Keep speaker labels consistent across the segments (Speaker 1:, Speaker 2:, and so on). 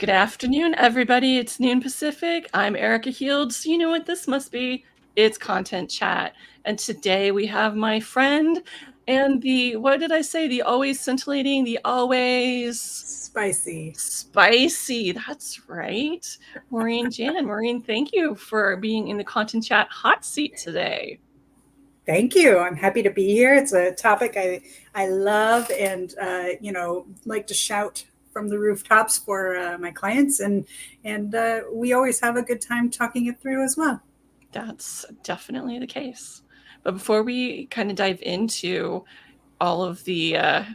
Speaker 1: Good afternoon, everybody. It's noon Pacific. I'm Erika Heald. So you know what this must be? It's Content Chat. And today we have my friend and what did I say? The always scintillating, the always
Speaker 2: spicy.
Speaker 1: That's right. Maureen Jann. Maureen, thank you for being in the Content Chat hot seat today.
Speaker 2: Thank you. I'm happy to be here. It's a topic I love and like to shout from the rooftops for my clients, and we always have a good time talking it through as well.
Speaker 1: That's definitely the case. But before we kind of dive into all of the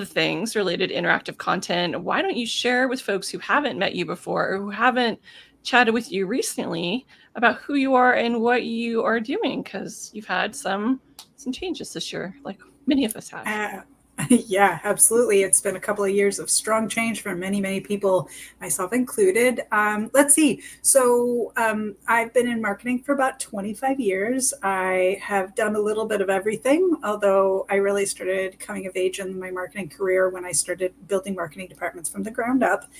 Speaker 1: things related to interactive content, why don't you share with folks who haven't met you before or who haven't chatted with you recently about who you are and what you are doing? Because you've had some changes this year, like many of us have.
Speaker 2: Yeah, absolutely. It's been a couple of years of strong change for many people, myself included. Let's see. So I've been in marketing for about 25 years. I have done a little bit of everything, although I really started coming of age in my marketing career when I started building marketing departments from the ground up.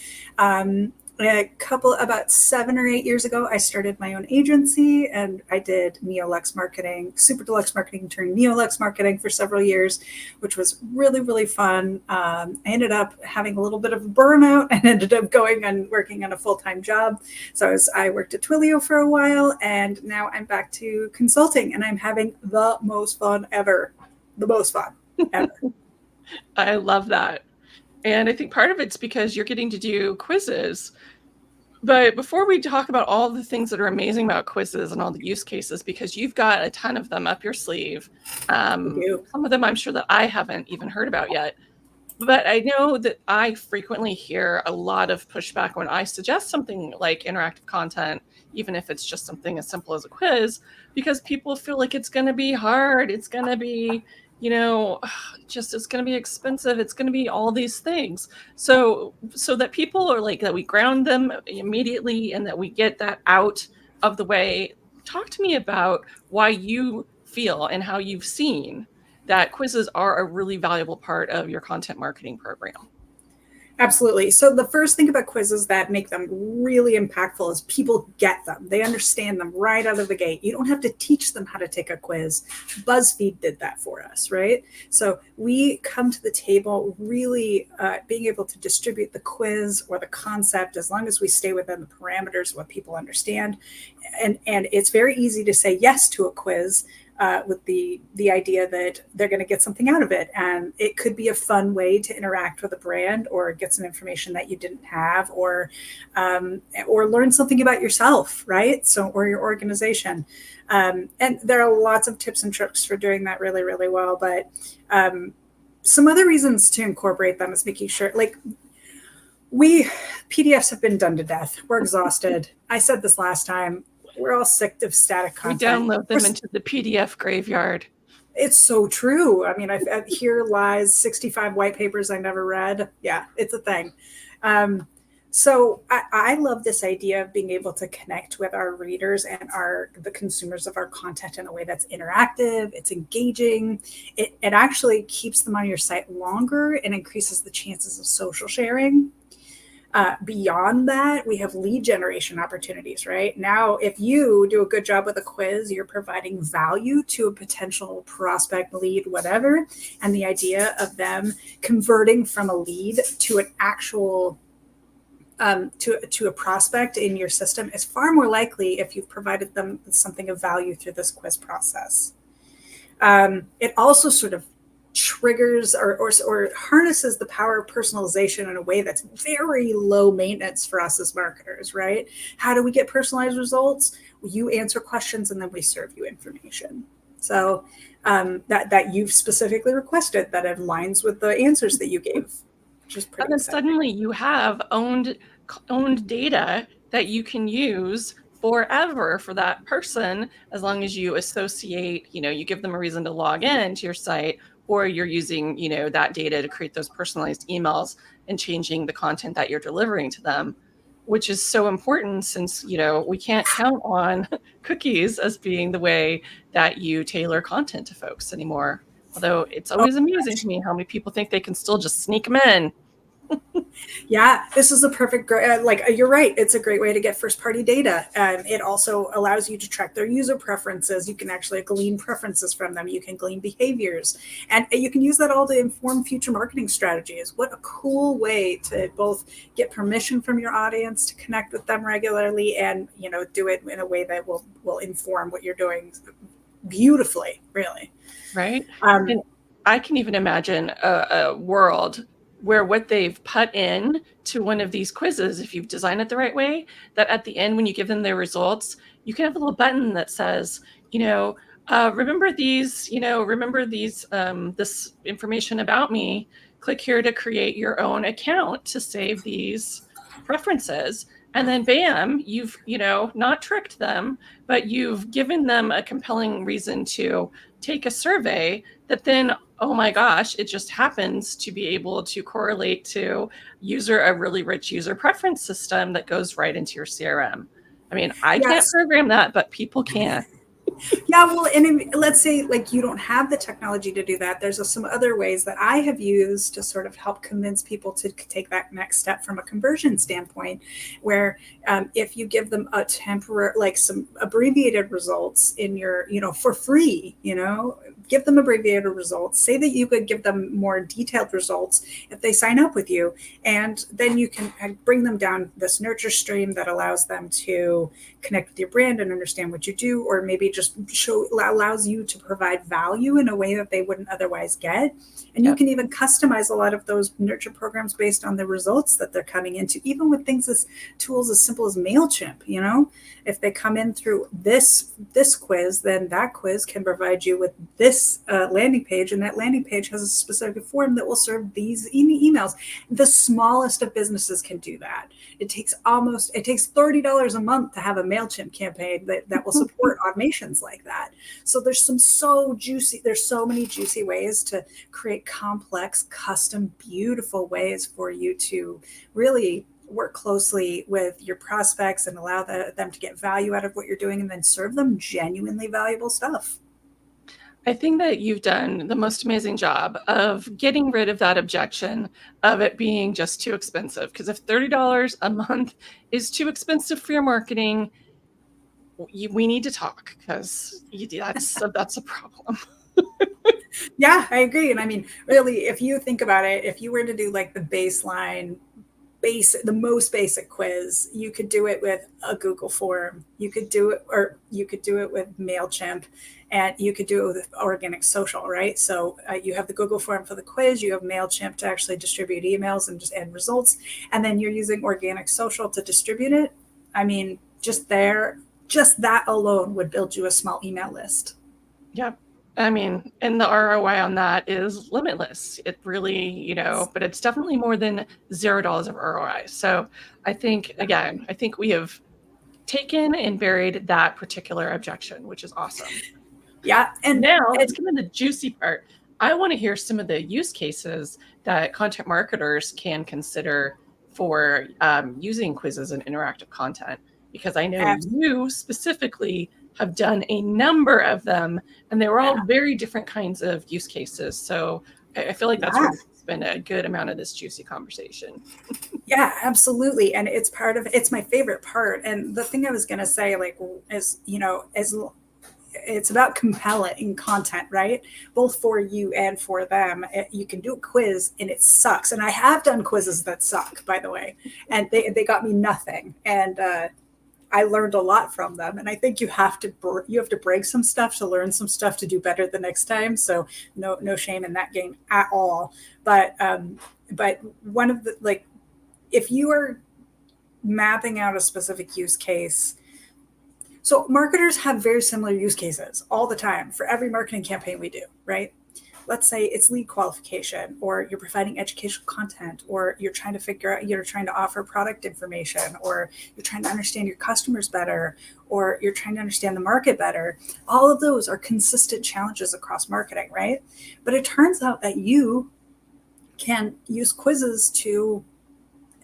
Speaker 2: About 7 or 8 years ago, I started my own agency and I did Neolux marketing, super deluxe marketing turned Neolux marketing for several years, which was really fun. I ended up having a little bit of a burnout and ended up going and working on a full-time job. So I worked at Twilio for a while, and now I'm back to consulting, and I'm having the most fun ever. The most fun ever.
Speaker 1: I love that. And I think part of it's because you're getting to do quizzes. But before we talk about all the things that are amazing about quizzes and all the use cases, because you've got a ton of them up your sleeve, some of them I'm sure that I haven't even heard about yet. But I know that I frequently hear a lot of pushback when I suggest something like interactive content, even if it's just something as simple as a quiz, because people feel like it's going to be hard. It's going to be, it's going to be expensive. It's going to be all these things. So that people are like, that we ground them immediately and that we get that out of the way. Talk to me about why you feel and how you've seen that quizzes are a really valuable part of your content marketing program.
Speaker 2: Absolutely. So the first thing about quizzes that make them really impactful is people get them. They understand them right out of the gate. You don't have to teach them how to take a quiz. BuzzFeed did that for us, right? So we come to the table really being able to distribute the quiz or the concept as long as we stay within the parameters of what people understand. And it's very easy to say yes to a quiz with the idea that they're going to get something out of it. And it could be a fun way to interact with a brand or get some information that you didn't have, or learn something about yourself, right? Or your organization. And there are lots of tips and tricks for doing that really well. But some other reasons to incorporate them is making sure, like, PDFs have been done to death. We're exhausted. I said this last time. We're all sick of static content.
Speaker 1: We download them into the PDF graveyard.
Speaker 2: It's so true. I mean, here lies 65 white papers I never read. Yeah, it's a thing. So I love this idea of being able to connect with our readers and the consumers of our content in a way that's interactive, it's engaging. It actually keeps them on your site longer and increases the chances of social sharing. Beyond that, we have lead generation opportunities, right? Now, if you do a good job with a quiz, you're providing value to a potential prospect, lead, whatever. And the idea of them converting from a lead to an actual to a prospect in your system is far more likely if you've provided them something of value through this quiz process. It also sort of triggers or harnesses the power of personalization in a way that's very low maintenance for us as marketers, right? How do we get personalized results? You answer questions and then we serve you information. So that you've specifically requested that aligns with the answers that you gave, which is pretty
Speaker 1: And then
Speaker 2: exciting.
Speaker 1: suddenly you have owned data that you can use forever for that person, as long as you associate, you give them a reason to log in to your site, or you're using, that data to create those personalized emails and changing the content that you're delivering to them, which is so important since, we can't count on cookies as being the way that you tailor content to folks anymore. Although it's always amusing to me how many people think they can still just sneak them in.
Speaker 2: Yeah, this is a perfect, you're right. It's a great way to get first party data. It also allows you to track their user preferences. You can actually glean preferences from them. You can glean behaviors, and you can use that all to inform future marketing strategies. What a cool way to both get permission from your audience to connect with them regularly, and do it in a way that will inform what you're doing beautifully, really.
Speaker 1: Right?
Speaker 2: Um,
Speaker 1: And I can even imagine a world where what they've put in to one of these quizzes, if you've designed it the right way, that at the end, when you give them their results, you can have a little button that says, remember these, this information about me. Click here to create your own account to save these preferences. And then bam, you've, not tricked them, but you've given them a compelling reason to take a survey that then, oh my gosh, it just happens to be able to correlate to a really rich user preference system that goes right into your CRM. I mean, I can't
Speaker 2: yes.
Speaker 1: program that, but people can.
Speaker 2: Yeah, well, and let's say like you don't have the technology to do that. There's some other ways that I have used to sort of help convince people to take that next step from a conversion standpoint, where if you give them a temporary, like some abbreviated results in your, for free, give them abbreviated results. Say that you could give them more detailed results if they sign up with you, and then you can bring them down this nurture stream that allows them to connect with your brand and understand what you do, or maybe just allows you to provide value in a way that they wouldn't otherwise get. And you
Speaker 1: Yep.
Speaker 2: can even customize a lot of those nurture programs based on the results that they're coming into, even with things as tools as simple as MailChimp. If they come in through this quiz, then that quiz can provide you with this landing page, and that landing page has a specific form that will serve these emails. The smallest of businesses can do that. It takes $30 a month to have a MailChimp campaign that will support automations like that. So there's so many juicy ways to create complex, custom, beautiful ways for you to really work closely with your prospects and allow them to get value out of what you're doing, and then serve them genuinely valuable stuff.
Speaker 1: I think that you've done the most amazing job of getting rid of that objection of it being just too expensive. Because if $30 a month is too expensive for your marketing, we need to talk, because that's a problem.
Speaker 2: Yeah, I agree. And I mean, really, if you think about it, if you were to do like the the most basic quiz, you could do it with a Google form. You could do it, or you could do it with MailChimp, and you could do it with organic social, right? So you have the Google form for the quiz, you have MailChimp to actually distribute emails and results, and then you're using organic social to distribute it. I mean, just that alone would build you a small email list.
Speaker 1: Yep. I mean, and the ROI on that is limitless. It really, but it's definitely more than $0 of ROI. So I think we have taken and buried that particular objection, which is awesome.
Speaker 2: Yeah,
Speaker 1: Now let's get into the juicy part. I want to hear some of the use cases that content marketers can consider for using quizzes and interactive content, because I know
Speaker 2: and
Speaker 1: you specifically have done a number of them, and they were all very different kinds of use cases. So I feel like that's
Speaker 2: yeah.
Speaker 1: where we spend a good amount of this juicy conversation.
Speaker 2: Yeah, absolutely. And it's my favorite part. And the thing I was going to say, like, is, as it's about compelling content, right? Both for you and for them. You can do a quiz and it sucks. And I have done quizzes that suck, by the way, and they got me nothing. And I learned a lot from them. And I think you have to break some stuff to learn some stuff to do better the next time. So no shame in that game at all. But one of the, like, if you are mapping out a specific use case, so marketers have very similar use cases all the time for every marketing campaign we do, right? Let's say it's lead qualification, or you're providing educational content, or you're trying to you're trying to offer product information, or you're trying to understand your customers better, or you're trying to understand the market better. All of those are consistent challenges across marketing, right? But it turns out that you can use quizzes to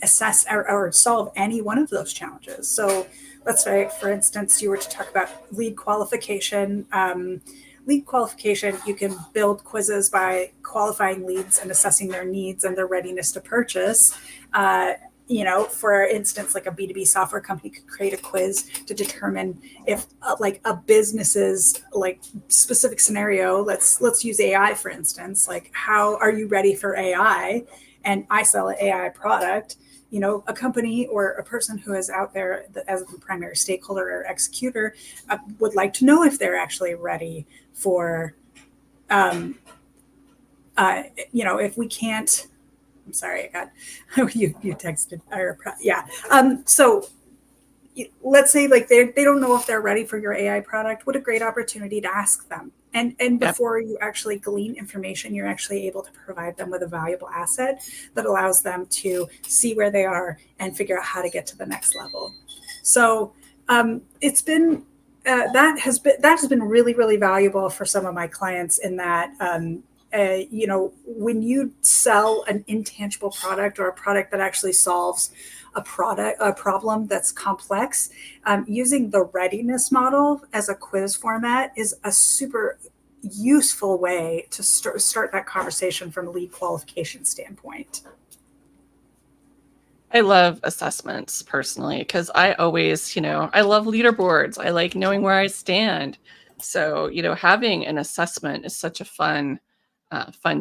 Speaker 2: assess or solve any one of those challenges. So let's say, for instance, you were to talk about lead qualification. lead qualification, you can build quizzes by qualifying leads and assessing their needs and their readiness to purchase. For instance, like a B2B software company could create a quiz to determine if like a business's like specific scenario, let's use AI for instance, like how are you ready for AI? And I sell an AI product. A company or a person who is out there as a primary stakeholder or executor would like to know if they're actually ready for, if we can't. I'm sorry, I got you texted. Yeah. So let's say like they don't know if they're ready for your AI product. What a great opportunity to ask them. And
Speaker 1: Yep.
Speaker 2: before you actually glean information, you're actually able to provide them with a valuable asset that allows them to see where they are and figure out how to get to the next level. So it's been that has been really, really valuable for some of my clients in that when you sell an intangible product or a product that actually solves a problem that's complex, using the readiness model as a quiz format is a super useful way to start that conversation from a lead qualification standpoint.
Speaker 1: I love assessments personally because I always, I love leaderboards. I like knowing where I stand. So, having an assessment is such a fun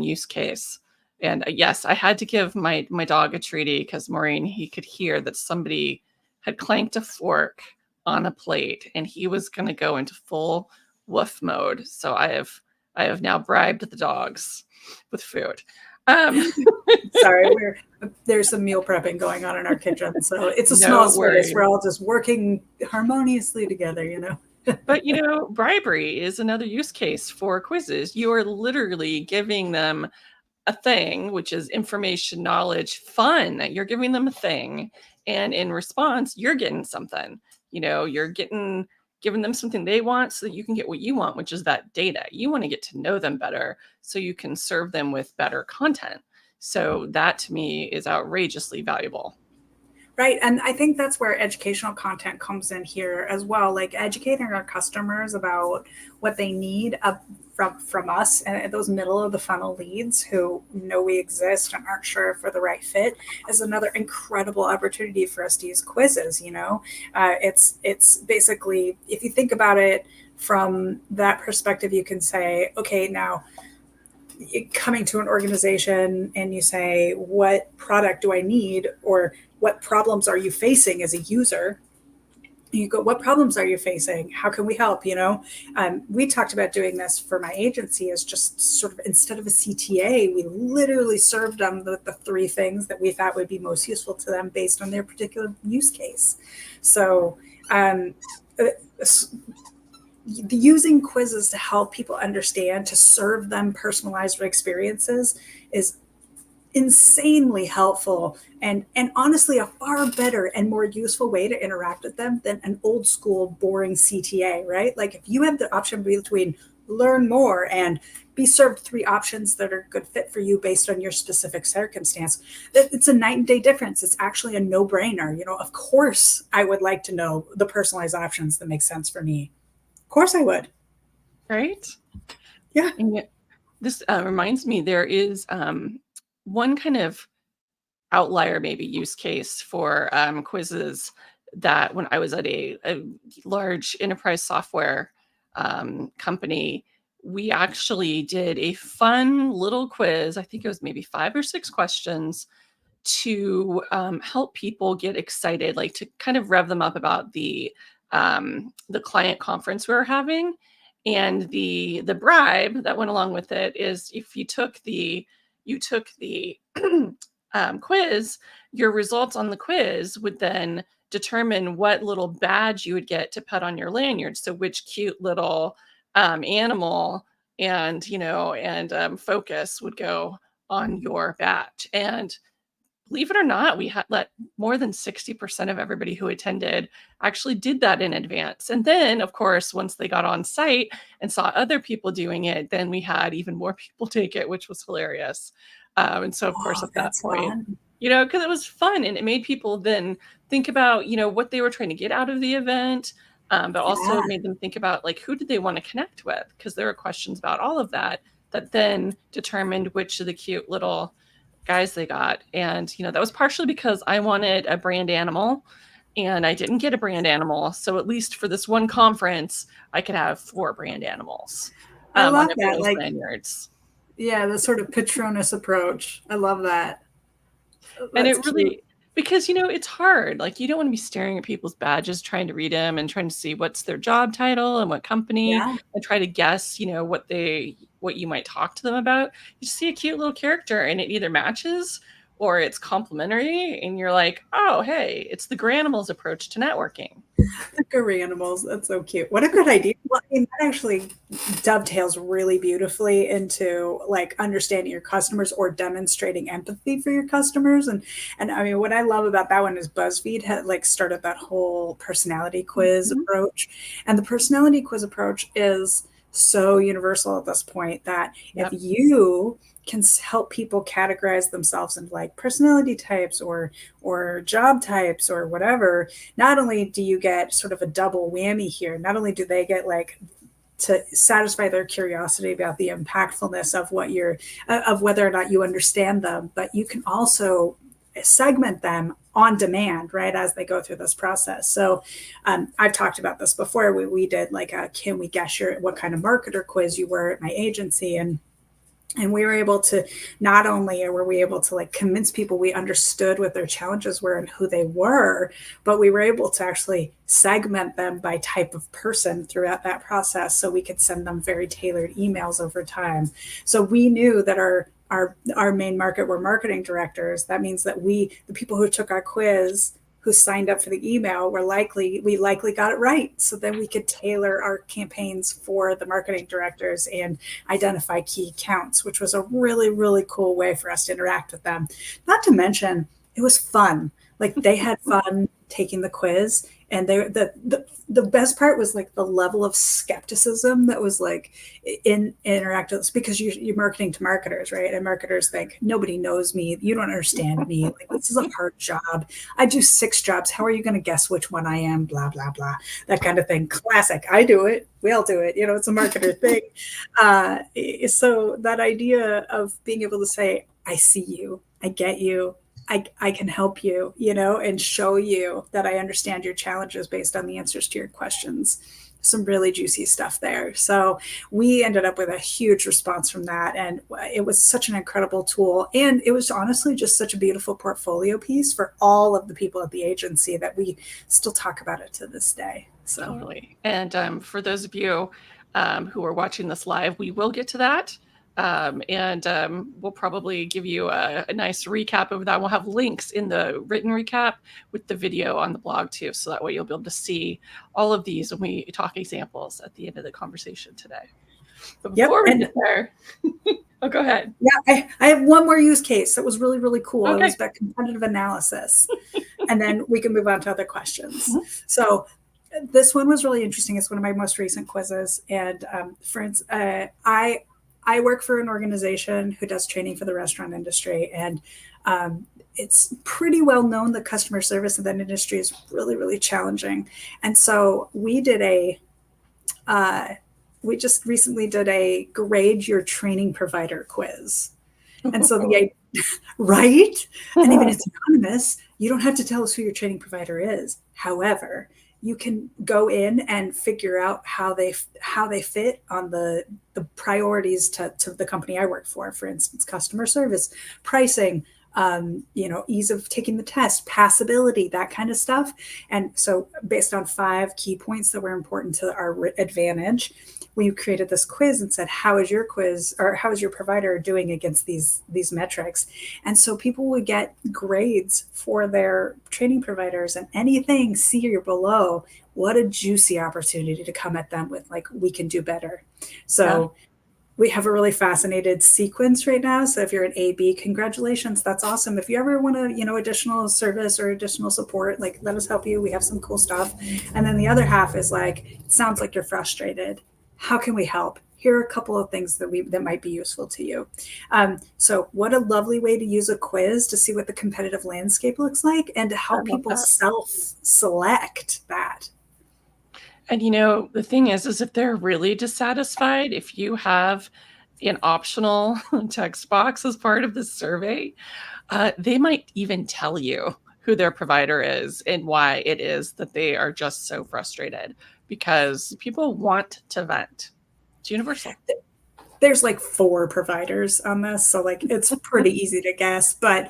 Speaker 1: use case. And yes, I had to give my dog a treaty because Maureen, he could hear that somebody had clanked a fork on a plate and he was going to go into full woof mode. So I have now bribed the dogs with food.
Speaker 2: Sorry, there's some meal prepping going on in our kitchen, so it's a small
Speaker 1: No
Speaker 2: space.
Speaker 1: worries.
Speaker 2: We're all just working harmoniously together.
Speaker 1: But bribery is another use case for quizzes. You are literally giving them a thing, which is information, knowledge, fun. You're giving them a thing, and in response, you're getting something. You're giving them something they want so that you can get what you want, which is that data. You want to get to know them better so you can serve them with better content. So that to me is outrageously valuable.
Speaker 2: Right. And I think that's where educational content comes in here as well, like educating our customers about what they need from us and those middle of the funnel leads who know we exist and aren't sure if we're the right fit is another incredible opportunity for us to use quizzes. It's basically, if you think about it from that perspective, you can say, okay, now coming to an organization and you say, what product do I need? Or what problems are you facing as a user? You go, what problems are you facing? How can we help? We talked about doing this for my agency as just sort of, instead of a CTA, we literally served them the three things that we thought would be most useful to them based on their particular use case. So using quizzes to help people understand, to serve them personalized experiences is insanely helpful and honestly a far better and more useful way to interact with them than an old school boring CTA, right? Like if you have the option between learn more and be served three options that are a good fit for you based on your specific circumstance, it's a night and day difference. It's actually a no-brainer. Of course I would like to know the personalized options that make sense for me. Of course I would.
Speaker 1: Right?
Speaker 2: Yeah.
Speaker 1: And yet, this reminds me there is one kind of outlier, maybe use case for quizzes that when I was at a large enterprise software company, we actually did a fun little quiz. I think it was maybe 5 or 6 questions to help people get excited, like to kind of rev them up about the client conference we were having. And the bribe that went along with it is if you took the quiz, your results on the quiz would then determine what little badge you would get to put on your lanyard. So which cute little animal and focus would go on your badge. And believe it or not, we had let more than 60% of everybody who attended actually did that in advance. And then, of course, once they got on site and saw other people doing it, then we had even more people take it, which was hilarious. And so, of course, at that point, because it was fun and it made people then think about, what they were trying to get out of the event. But also
Speaker 2: Yeah.
Speaker 1: made them think about like who did they want to connect with, because there were questions about all of that that then determined which of the cute little guys they got. And that was partially because I wanted a brand animal and I didn't get a brand animal, so at least for this one conference I could have 4 brand animals
Speaker 2: I
Speaker 1: on
Speaker 2: love that.
Speaker 1: everyone's
Speaker 2: Like,
Speaker 1: lanyards.
Speaker 2: yeah, the sort of Patronus approach. I love that.
Speaker 1: And
Speaker 2: That's
Speaker 1: it
Speaker 2: cute.
Speaker 1: really, because it's hard. Like, you don't want to be staring at people's badges trying to read them and trying to see what's their job title and what company,
Speaker 2: Yeah.
Speaker 1: and try to guess what you might talk to them about. You see a cute little character and it either matches or it's complimentary, and you're like, oh, hey, it's the Granimals approach to networking.
Speaker 2: Furry animals. That's so cute. What a good idea. Well, I mean, that actually dovetails really beautifully into like understanding your customers or demonstrating empathy for your customers. And I mean, what I love about that one is BuzzFeed had like started that whole personality quiz
Speaker 1: Mhm.
Speaker 2: approach. And the personality quiz approach is so universal at this point that if
Speaker 1: Yep.
Speaker 2: you can help people categorize themselves into like personality types or job types or whatever, not only do you get sort of a double whammy here, not only do they get like to satisfy their curiosity about the impactfulness of what you're of whether or not you understand them, but you can also segment them on demand, right, as they go through this process. So I've talked about this before. We did like a can we guess your what kind of marketer quiz you were at my agency, and we were able to not only were we able to like convince people we understood what their challenges were and who they were, but we were able to actually segment them by type of person throughout that process, so we could send them very tailored emails over time. So we knew that our main market were marketing directors. That means that the people who took our quiz, who signed up for the email, we likely got it right. So then we could tailor our campaigns for the marketing directors and identify key accounts, which was a really, really cool way for us to interact with them. Not to mention, it was fun. Like they had fun taking the quiz, and the best part was like the level of skepticism that was like in interactive, because you're marketing to marketers, right? And marketers think nobody knows me, you don't understand me, like this is a hard job, I do 6 jobs, how are you going to guess which one I am, blah blah blah, that kind of thing. Classic. I do it, we all do it, it's a marketer thing. So that idea of being able to say, I see you, I get you, I can help you, and show you that I understand your challenges based on the answers to your questions. Some really juicy stuff there. So we ended up with a huge response from that. And it was such an incredible tool. And it was honestly just such a beautiful portfolio piece for all of the people at the agency that we still talk about it to this day. So,
Speaker 1: Totally. And for those of you who are watching this live, we will get to that. And we'll probably give you a nice recap of that. We'll have links in the written recap with the video on the blog too. So that way you'll be able to see all of these when we talk examples at the end of the conversation today. But
Speaker 2: yep.
Speaker 1: before we
Speaker 2: And
Speaker 1: get there, oh, go ahead.
Speaker 2: yeah, I have one more use case that was really, really cool. It
Speaker 1: Okay.
Speaker 2: was about competitive analysis. And then we can move on to other questions.
Speaker 1: Mhm.
Speaker 2: So this one was really interesting. It's one of my most recent quizzes. And for instance, I work for an organization who does training for the restaurant industry. And it's pretty well known that customer service in that industry is really, really challenging. And so we just recently did a grade your training provider quiz. And so right? And even it's anonymous, you don't have to tell us who your training provider is. However, you can go in and figure out how they fit on the priorities to the company I work for. For instance, customer service, pricing, ease of taking the test, passability, that kind of stuff. And so based on 5 key points that were important to our advantage, we created this quiz and said, how is your quiz, or how is your provider doing against these metrics? And so people would get grades for their training providers, and anything C or below, what a juicy opportunity to come at them with like, we can do better. So we have a really fascinated sequence right now. So if you're an AB, congratulations, that's awesome. If you ever want to, additional service or additional support, like let us help you. We have some cool stuff. And then the other half is like, it sounds like you're frustrated. How can we help? Here are a couple of things that might be useful to you. So what a lovely way to use a quiz to see what the competitive landscape looks like and to help people self-select that.
Speaker 1: And the thing is if they're really dissatisfied, if you have an optional text box as part of the survey, they might even tell you who their provider is and why it is that they are just so frustrated, because people want to vent. It's universal.
Speaker 2: There's like 4 providers on this, so like it's pretty easy to guess. But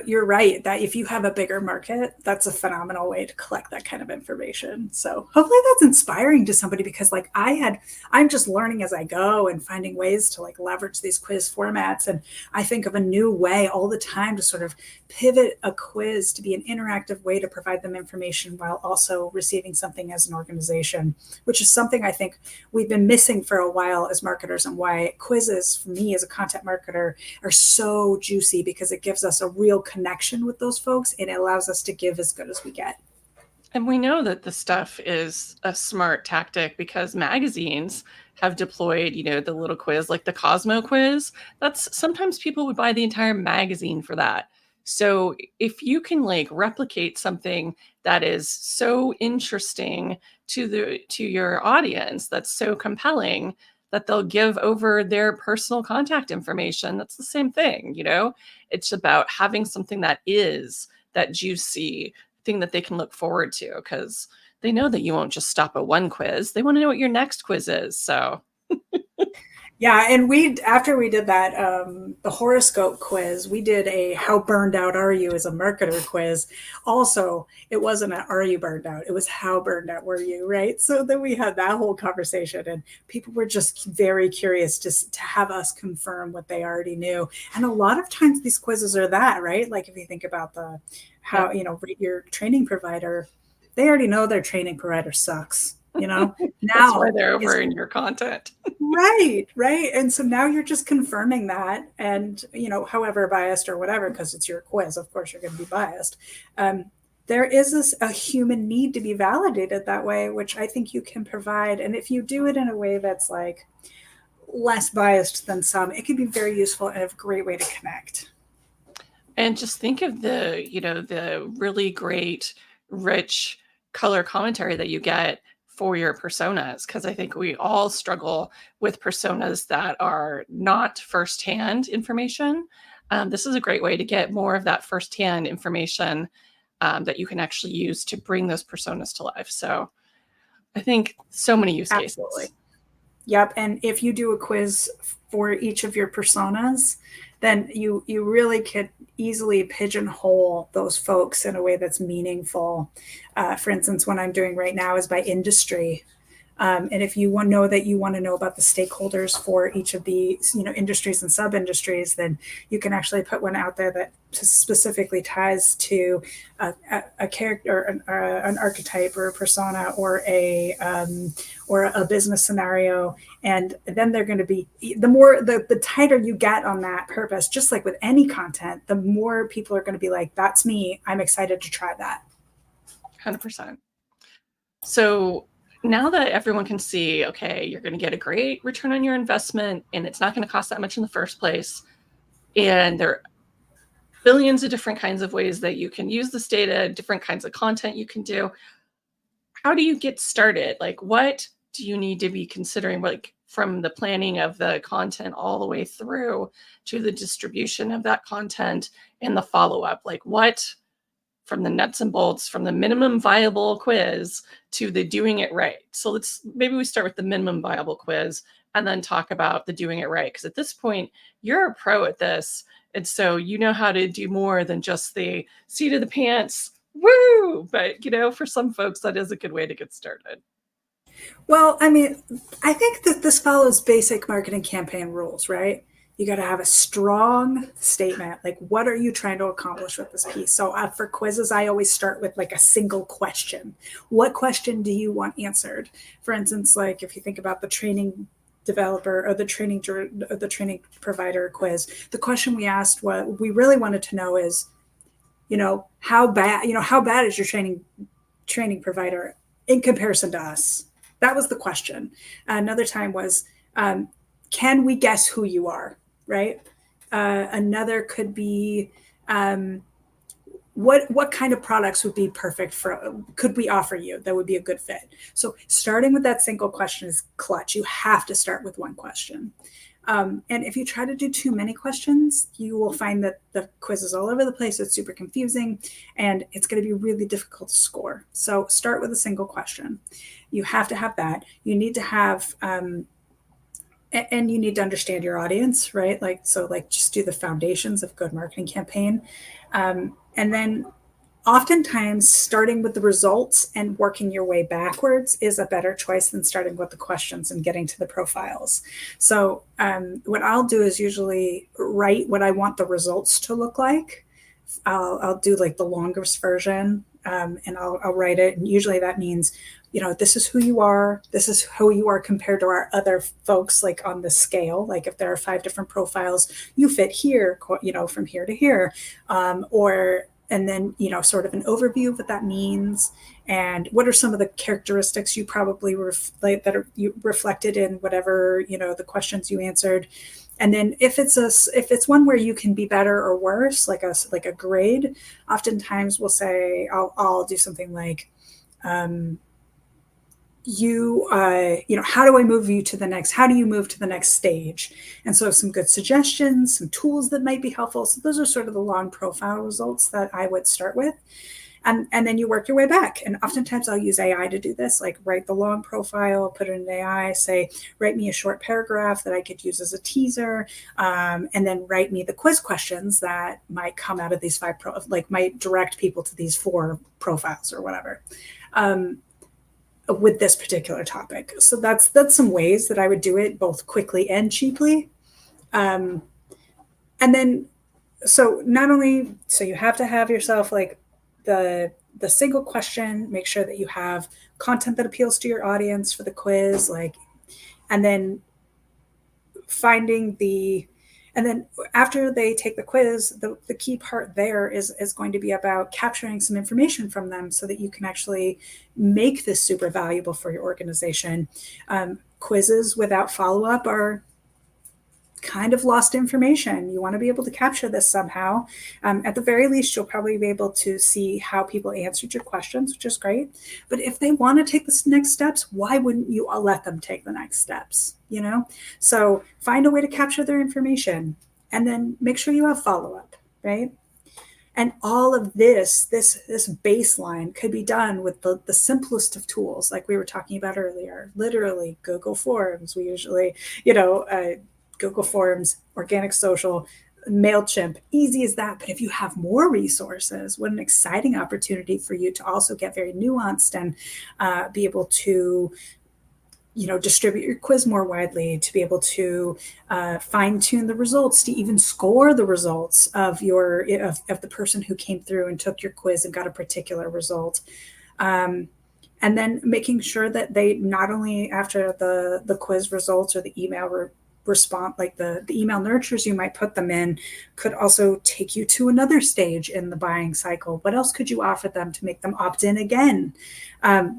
Speaker 2: you're right that if you have a bigger market, that's a phenomenal way to collect that kind of information. So hopefully that's inspiring to somebody, because like I'm just learning as I go and finding ways to like leverage these quiz formats. And I think of a new way all the time to sort of pivot a quiz to be an interactive way to provide them information while also receiving something as an organization, which is something I think we've been missing for a while as marketers, and why quizzes for me as a content marketer are so juicy, because it gives us a real connection with those folks and it allows us to give as good as we get.
Speaker 1: And we know that the stuff is a smart tactic because magazines have deployed, the little quiz, like the Cosmo quiz. That's sometimes people would buy the entire magazine for that. So if you can like replicate something that is so interesting to your audience, that's so compelling that they'll give over their personal contact information, that's the same thing. It's about having something that is that juicy thing that they can look forward to, because they know that you won't just stop at one quiz. They want to know what your next quiz is. So
Speaker 2: Yeah, and after we did that the horoscope quiz, we did a how burned out are you as a marketer quiz. Also, it wasn't an are you burned out, it was how burned out were you, right? So then we had that whole conversation, and people were just very curious just to have us confirm what they already knew. And a lot of times these quizzes are that, right? Like if you think about the
Speaker 1: yeah,
Speaker 2: how, rate your training provider, they already know their training provider sucks,
Speaker 1: that's why
Speaker 2: now
Speaker 1: they're over
Speaker 2: is
Speaker 1: in your content.
Speaker 2: right, right. And so now you're just confirming that. And, however biased or whatever, because it's your quiz, of course you're going to be biased. There is a human need to be validated that way, which I think you can provide. And if you do it in a way that's like less biased than some, it can be very useful and a great way to connect.
Speaker 1: And just think of the really great, rich color commentary that you get for your personas, because I think we all struggle with personas that are not firsthand information. This is a great way to get more of that firsthand information that you can actually use to bring those personas to life. So I think so many use
Speaker 2: Absolutely.
Speaker 1: cases.
Speaker 2: Yep. And if you do a quiz for each of your personas, then you really could easily pigeonhole those folks in a way that's meaningful. For instance, what I'm doing right now is by industry. And if you want to know that you want to know about the stakeholders for each of the industries and sub industries, then you can actually put one out there that specifically ties to a character, an archetype, or a persona, or a business scenario. And then they're going to be the more the tighter you get on that purpose. Just like with any content, the more people are going to be like, "That's me. I'm excited to try that."
Speaker 1: 100%. So now that everyone can see, okay, you're going to get a great return on your investment and it's not going to cost that much in the first place, and there are billions of different kinds of ways that you can use this data, different kinds of content you can do, how do you get started? Like, what do you need to be considering, like from the planning of the content all the way through to the distribution of that content and the follow-up? Like, what, from the nuts and bolts, from the minimum viable quiz to the doing it right? So maybe we start with the minimum viable quiz and then talk about the doing it right, because at this point you're a pro at this, and so you know how to do more than just the seat of the pants woo. But for some folks that is a good way to get started.
Speaker 2: Well, I mean, I think that this follows basic marketing campaign rules, right? You got to have a strong statement. Like, what are you trying to accomplish with this piece? So, for quizzes, I always start with like a single question. What question do you want answered? For instance, like if you think about the training developer or the training provider quiz, the question we asked, what we really wanted to know is, how bad is your training provider in comparison to us? That was the question. Another time was, can we guess who you are? Right. Another could be, what kind of products would be perfect could we offer you that would be a good fit? So starting with that single question is clutch. You have to start with one question. And if you try to do too many questions, you will find that the quiz is all over the place. It's super confusing and it's going to be really difficult to score. So start with a single question. You have to have that. You need to have, and you need to understand your audience, right? Like, so like just do the foundations of good marketing campaign. And then oftentimes starting with the results and working your way backwards is a better choice than starting with the questions and getting to the profiles. So what I'll do is usually write what I want the results to look like. I'll do like the longest version, and I'll write it. And usually that means, this is who you are. This is who you are compared to our other folks, like on the scale. Like if there are 5 different profiles, you fit here, from here to here, and then, sort of an overview of what that means and what are some of the characteristics you probably that are reflected in whatever, the questions you answered. And then if it's one where you can be better or worse, like a grade, oftentimes we'll say, I'll do something like, how do I move you to the next, how do you move to the next stage? And so some good suggestions, some tools that might be helpful. So those are sort of the long profile results that I would start with. And then you work your way back. And oftentimes I'll use AI to do this, like write the long profile, put it in AI, say, write me a short paragraph that I could use as a teaser, and then write me the quiz questions that might come out of these 5, might direct people to these 4 profiles or whatever. With this particular topic. So that's some ways that I would do it both quickly and cheaply. And then, so not only, so you have to have yourself like the single question, make sure that you have content that appeals to your audience for the quiz, and then and then after they take the quiz, the key part there is going to be about capturing some information from them so that you can actually make this super valuable for your organization. Quizzes without follow-up are kind of lost information. You want to be able to capture this somehow. At the very least, you'll probably be able to see how people answered your questions, which is great. But if they want to take the next steps, why wouldn't you let them take the next steps? So find a way to capture their information and then make sure you have follow-up, right? And all of this baseline could be done with the simplest of tools, like we were talking about earlier, literally Google Forms. We usually, Google Forms, organic social, MailChimp, easy as that. But if you have more resources, what an exciting opportunity for you to also get very nuanced and be able to, distribute your quiz more widely, to be able to fine tune the results, to even score the results of the person who came through and took your quiz and got a particular result. And then making sure that they not only after the quiz results or the email response, like the email nurtures you might put them in, could also take you to another stage in the buying cycle. What else could you offer them to make them opt in again?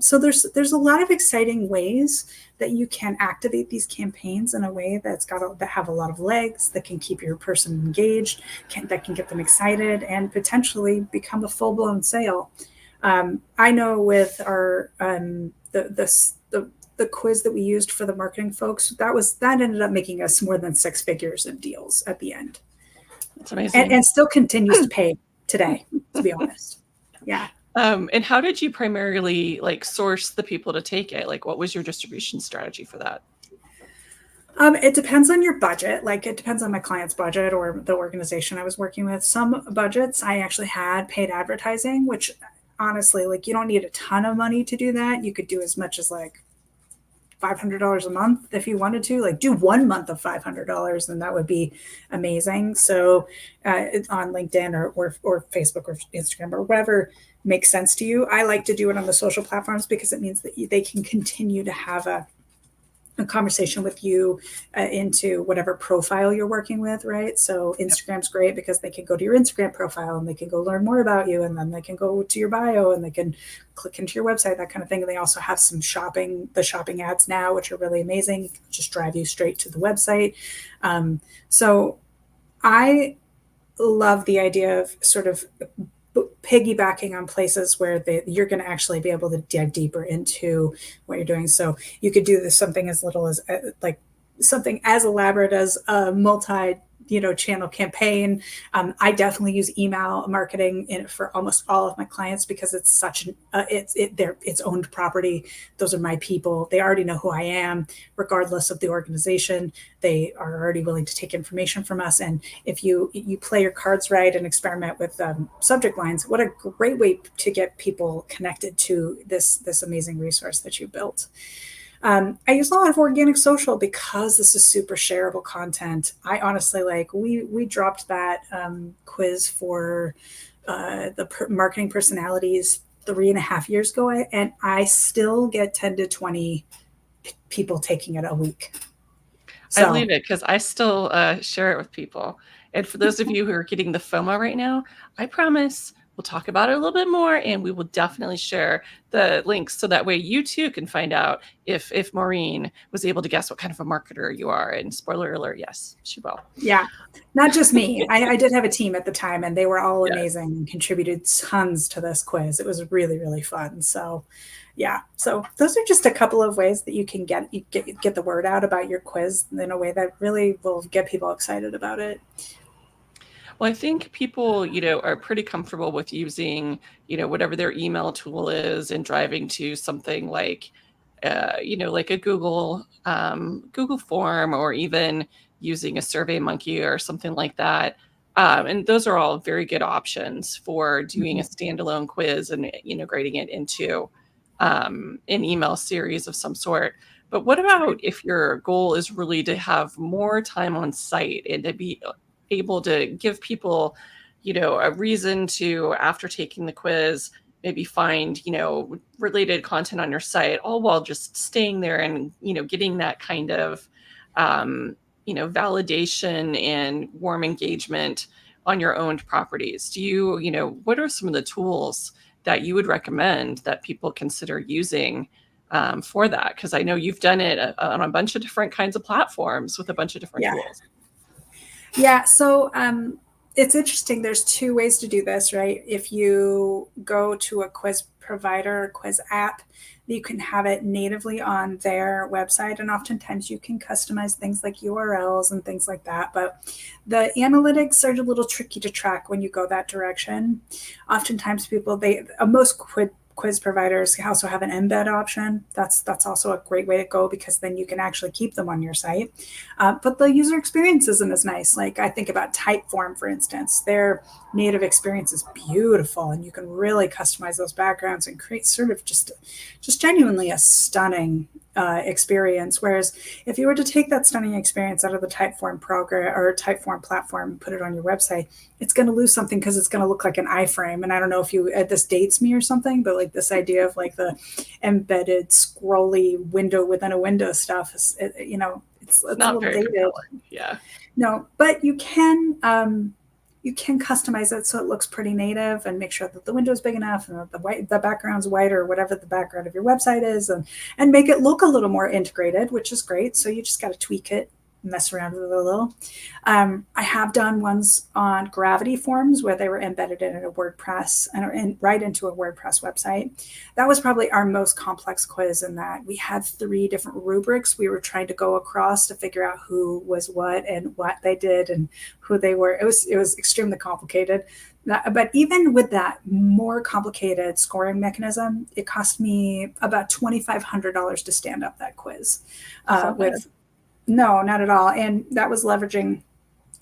Speaker 2: So there's a lot of exciting ways that you can activate these campaigns in a way that have a lot of legs, that can keep your person engaged, that can get them excited and potentially become a full-blown sale. I know with our the quiz that we used for the marketing folks, that ended up making us more than 6 figures in deals at the end.
Speaker 1: That's amazing.
Speaker 2: And still continues to pay today, to be honest. Yeah.
Speaker 1: And how did you primarily source the people to take it? What was your distribution strategy for that?
Speaker 2: It depends on your budget. It depends on my client's budget or the organization I was working with. Some budgets I actually had paid advertising, which honestly, you don't need a ton of money to do that. You could do as much as $500 a month if you wanted to, do 1 month of $500, then that would be amazing. So on LinkedIn or Facebook or Instagram or whatever makes sense to you. I like to do it on the social platforms because it means that they can continue to have a conversation with you into whatever profile you're working with, right? So Instagram's great because they can go to your Instagram profile and they can go learn more about you, and then they can go to your bio and they can click into your website, that kind of thing. And they also have some shopping ads now, which are really amazing. Just drive you straight to the website. So I love the idea of sort of piggybacking on places where you're going to actually be able to dive deeper into what you're doing. So you could do this something as little as like something as elaborate as a multi channel campaign. I definitely use email marketing for almost all of my clients because it's such an it's owned property. Those are my people. They already know who I am, regardless of the organization. They are already willing to take information from us. And if you play your cards right and experiment with subject lines, what a great way to get people connected to this amazing resource that you built. I use a lot of organic social because this is super shareable content. I honestly we dropped that quiz for marketing personalities 3.5 years ago, and I still get 10 to 20 people taking it a week.
Speaker 1: I
Speaker 2: So
Speaker 1: believe it because I still share it with people. And for those of you who are getting the FOMO right now, I promise we'll talk about it a little bit more, and we will definitely share the links so that way you too can find out if Maureen was able to guess what kind of a marketer you are. And spoiler alert, yes, she will.
Speaker 2: yeah, not just me. I did have a team at the time, and they were all
Speaker 1: Yes.
Speaker 2: amazing and contributed tons to this quiz. It was really, really fun. So, yeah. So those are just a couple of ways that you can get the word out about your quiz in a way that really will get people excited about it.
Speaker 1: Well, I think people, are pretty comfortable with using, whatever their email tool is and driving to something like, like a Google form, or even using a Survey Monkey or something like that. And those are all very good options for doing a standalone quiz and integrating it into an email series of some sort. But what about if your goal is really to have more time on site and to be able to give people, a reason to, after taking the quiz, maybe find, related content on your site, all while just staying there and, getting that kind of, validation and warm engagement on your owned properties? Do you, what are some of the tools that you would recommend that people consider using for that? Because I know you've done it on a bunch of different kinds of platforms with a bunch of different
Speaker 2: Yeah.
Speaker 1: tools.
Speaker 2: Yeah. So it's interesting. There's two ways to do this, right? If you go to a quiz provider or quiz app, you can have it natively on their website. And oftentimes you can customize things like URLs and things like that. But the analytics are a little tricky to track when you go that direction. Oftentimes most quiz providers also have an embed option. That's also a great way to go because then you can actually keep them on your site. But the user experience isn't as nice. Like I think about Typeform, for instance, their native experience is beautiful, and you can really customize those backgrounds and create sort of just genuinely a stunning experience. Whereas if you were to take that stunning experience out of the Typeform program or Typeform platform and put it on your website, it's going to lose something because it's going to look like an iframe. And I don't know if this dates me or something, but like this idea of like the embedded scrolly window within a window stuff is, it's a
Speaker 1: Not
Speaker 2: little
Speaker 1: very
Speaker 2: dated.
Speaker 1: compelling. Yeah.
Speaker 2: No, but you can customize it so it looks pretty native and make sure that the window is big enough and that the background's white or whatever the background of your website is, and make it look a little more integrated, which is great. So you just got to tweak it, mess around with it a little. I have done ones on Gravity forms where they were embedded in a WordPress and right into a WordPress website. That was probably our most complex quiz in that we had 3 different rubrics we were trying to go across to figure out who was what and what they did and who they were. It was extremely complicated. But even with that more complicated scoring mechanism, it cost me about $2,500 to stand up that quiz. No, not at all. And that was leveraging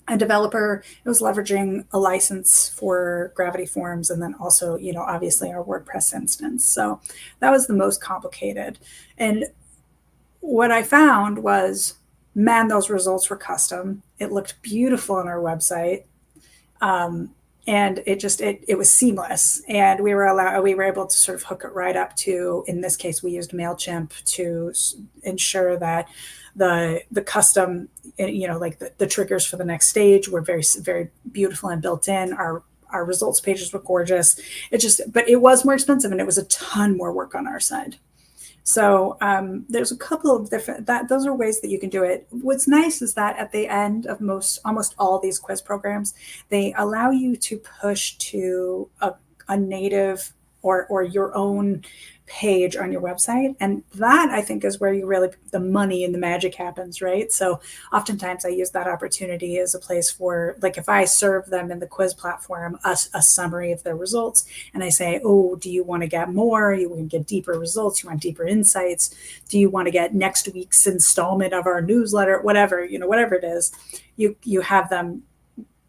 Speaker 2: a developer. It was leveraging a license for Gravity Forms, and then also, obviously our WordPress instance. So that was the most complicated. And what I found was, man, those results were custom. It looked beautiful on our website. And it was seamless, and we were able to sort of hook it right up to, in this case, we used MailChimp to ensure that the custom, like the triggers for the next stage were very, very beautiful and built in. Our results pages were gorgeous. But it was more expensive, and it was a ton more work on our side. So there's a couple of different those are ways that you can do it. What's nice is that at the end of almost all these quiz programs, they allow you to push to a native or your own page on your website, and that I think is where you really the money and the magic happens, right? So oftentimes I use that opportunity as a place for, like, if I serve them in the quiz platform a summary of their results, and I say, oh, do you want to get more, you want to get deeper results, you want deeper insights, do you want to get next week's installment of our newsletter, whatever, whatever it is, you have them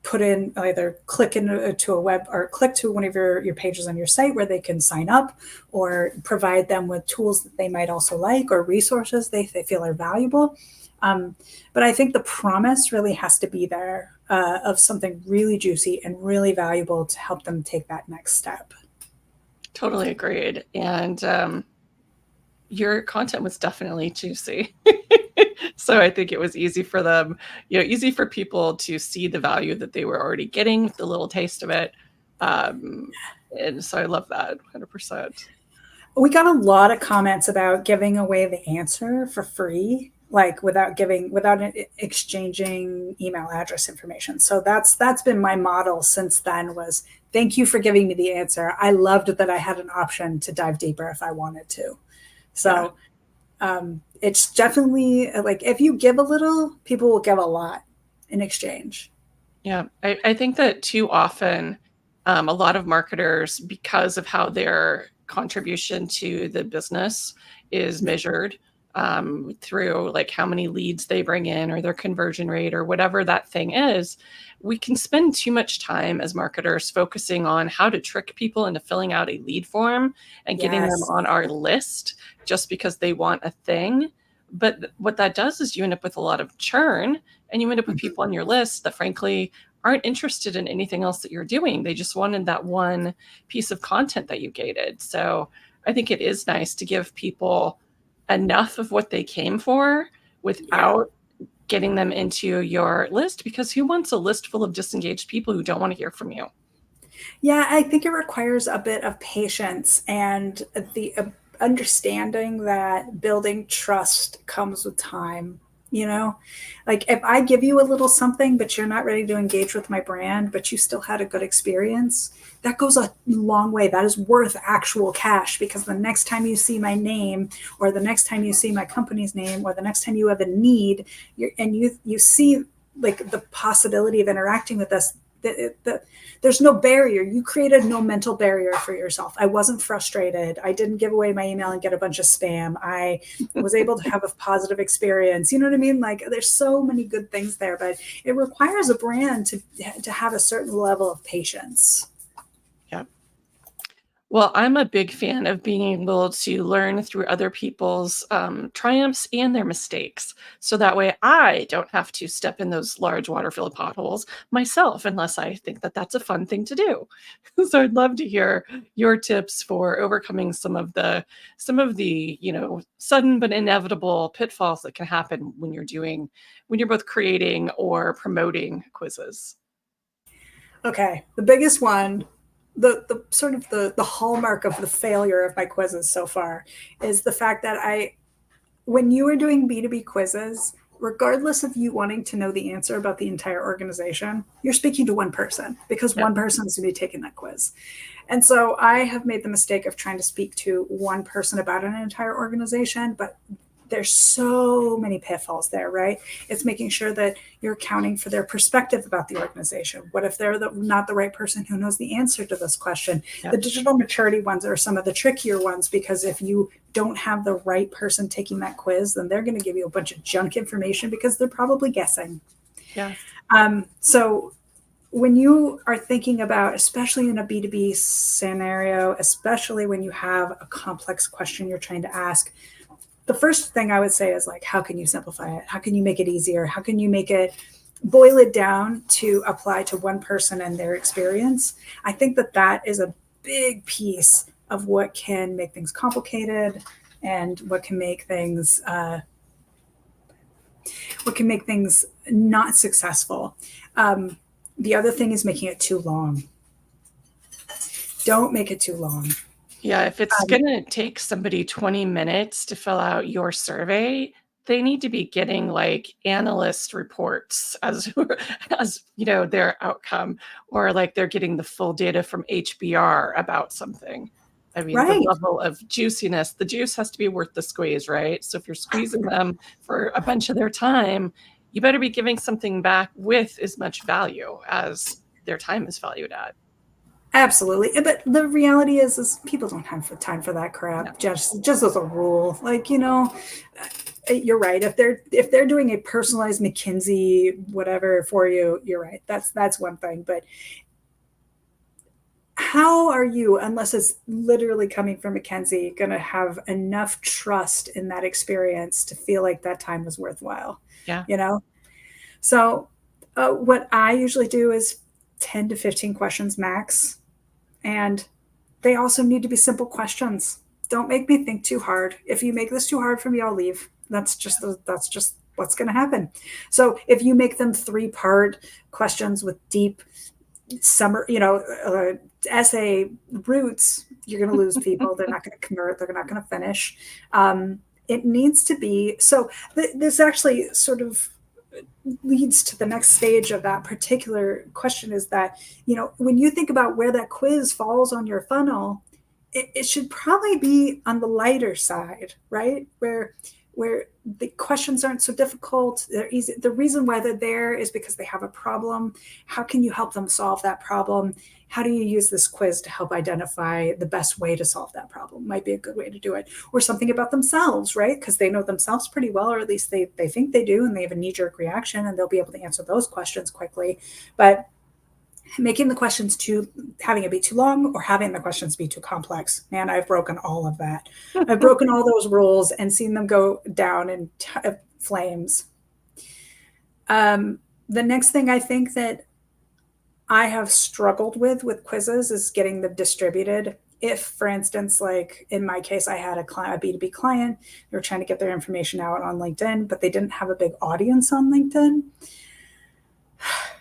Speaker 2: put in, either click into a web or click to one of your pages on your site where they can sign up, or provide them with tools that they might also like, or resources they feel are valuable. But I think the promise really has to be there of something really juicy and really valuable to help them take that next step.
Speaker 1: Totally agreed. And your content was definitely juicy. So I think it was easy for them, easy for people to see the value that they were already getting with the little taste of it. And so I love that 100%.
Speaker 2: We got a lot of comments about giving away the answer for free, like without exchanging email address information. So that's been my model since then, was thank you for giving me the answer. I loved that I had an option to dive deeper if I wanted to. So it's definitely like, if you give a little, people will give a lot in exchange.
Speaker 1: Yeah, I think that too often, a lot of marketers, because of how their contribution to the business is measured, through like how many leads they bring in or their conversion rate or whatever that thing is, we can spend too much time as marketers focusing on how to trick people into filling out a lead form and getting them
Speaker 2: Yes.
Speaker 1: on our list just because they want a thing. But what that does is you end up with a lot of churn, and you end up with people on your list that frankly aren't interested in anything else that you're doing. They just wanted that one piece of content that you gated. So I think it is nice to give people enough of what they came for without getting them into your list, because who wants a list full of disengaged people who don't want to hear from you?
Speaker 2: Yeah, I think it requires a bit of patience and the understanding that building trust comes with time. Like, if I give you a little something, but you're not ready to engage with my brand, but you still had a good experience, that goes a long way. That is worth actual cash, because the next time you see my name, or the next time you see my company's name, or the next time you have a need, and you see like the possibility of interacting with us, there's no barrier. You created no mental barrier for yourself. I wasn't frustrated. I didn't give away my email and get a bunch of spam. I was able to have a positive experience. You know what I mean? Like, there's so many good things there, but it requires a brand to have a certain level of patience.
Speaker 1: Yeah. Well, I'm a big fan of being able to learn through other people's triumphs and their mistakes. So that way I don't have to step in those large water-filled potholes myself, unless I think that that's a fun thing to do. So I'd love to hear your tips for overcoming some of the, sudden but inevitable pitfalls that can happen when you're both creating or promoting quizzes.
Speaker 2: Okay, the biggest one, the sort of the hallmark of the failure of my quizzes so far, is the fact that when you are doing B2B quizzes, regardless of you wanting to know the answer about the entire organization, you're speaking to one person, because
Speaker 1: Yep.
Speaker 2: one person is going to be taking that quiz. And so I have made the mistake of trying to speak to one person about an entire organization, but there's so many pitfalls there, right? It's making sure that you're accounting for their perspective about the organization. What if they're not the right person who knows the answer to this question?
Speaker 1: Yep.
Speaker 2: The digital maturity ones are some of the trickier ones, because if you don't have the right person taking that quiz, then they're going to give you a bunch of junk information, because they're probably guessing.
Speaker 1: Yeah.
Speaker 2: So when you are thinking about, especially in a B2B scenario, especially when you have a complex question you're trying to ask, the first thing I would say is, like, how can you simplify it? How can you make it easier? How can you make it, boil it down to apply to one person and their experience? I think that is a big piece of what can make things complicated, and what can make things not successful. The other thing is making it too long. Don't make it too long.
Speaker 1: Yeah, if it's going to take somebody 20 minutes to fill out your survey, they need to be getting like analyst reports as as their outcome, or like they're getting the full data from HBR about something. I mean, the
Speaker 2: Right.
Speaker 1: level of juiciness, the juice has to be worth the squeeze, right? So if you're squeezing them for a bunch of their time, you better be giving something back with as much value as their time is valued at.
Speaker 2: Absolutely. But the reality is people don't have time for that crap.
Speaker 1: No.
Speaker 2: Just as a rule. Like, you're right. If they're doing a personalized McKinsey whatever for you, you're right. That's one thing. But how are you, unless it's literally coming from McKinsey, going to have enough trust in that experience to feel like that time was worthwhile?
Speaker 1: Yeah.
Speaker 2: You know? So, what I usually do is 10 to 15 questions max. And they also need to be simple questions. Don't make me think too hard. If you make this too hard for me, I'll leave. That's just what's going to happen. So if you make them 3-part questions with deep summer, essay roots, you're going to lose people. They're not going to convert. They're not going to finish. It needs to be so. This actually sort of leads to the next stage of that particular question is that, when you think about where that quiz falls on your funnel, it should probably be on the lighter side, right? Where the questions aren't so difficult. They're easy. The reason why they're there is because they have a problem. How can you help them solve that problem? How do you use this quiz to help identify the best way to solve that problem? Might be a good way to do it. Or something about themselves, right? Because they know themselves pretty well, or at least they think they do, and they have a knee-jerk reaction, and they'll be able to answer those questions quickly. But making the questions having it be too long, or having the questions be too complex, man, I've broken all of that. I've broken all those rules and seen them go down in flames. The next thing I think that I have struggled with quizzes is getting them distributed. If, for instance, like in my case, I had a B2B client, they were trying to get their information out on LinkedIn, but they didn't have a big audience on LinkedIn.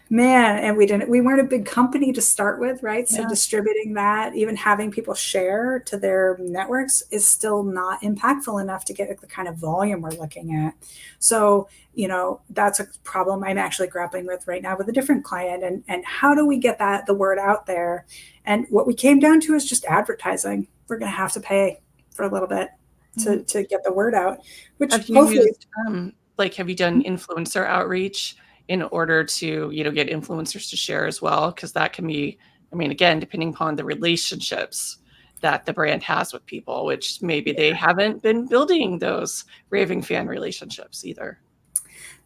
Speaker 2: Man, and we weren't a big company to start with, right? So distributing that, even having people share to their networks, is still not impactful enough to get the kind of volume we're looking at. So, that's a problem I'm actually grappling with right now with a different client. And how do we get the word out there? And what we came down to is just advertising. We're going to have to pay for a little bit to get the word out, which
Speaker 1: have you
Speaker 2: hopefully
Speaker 1: used have you done influencer outreach in order to get influencers to share as well? Because that can be, I mean, again, depending upon the relationships that the brand has with people, which maybe they haven't been building those raving fan relationships either.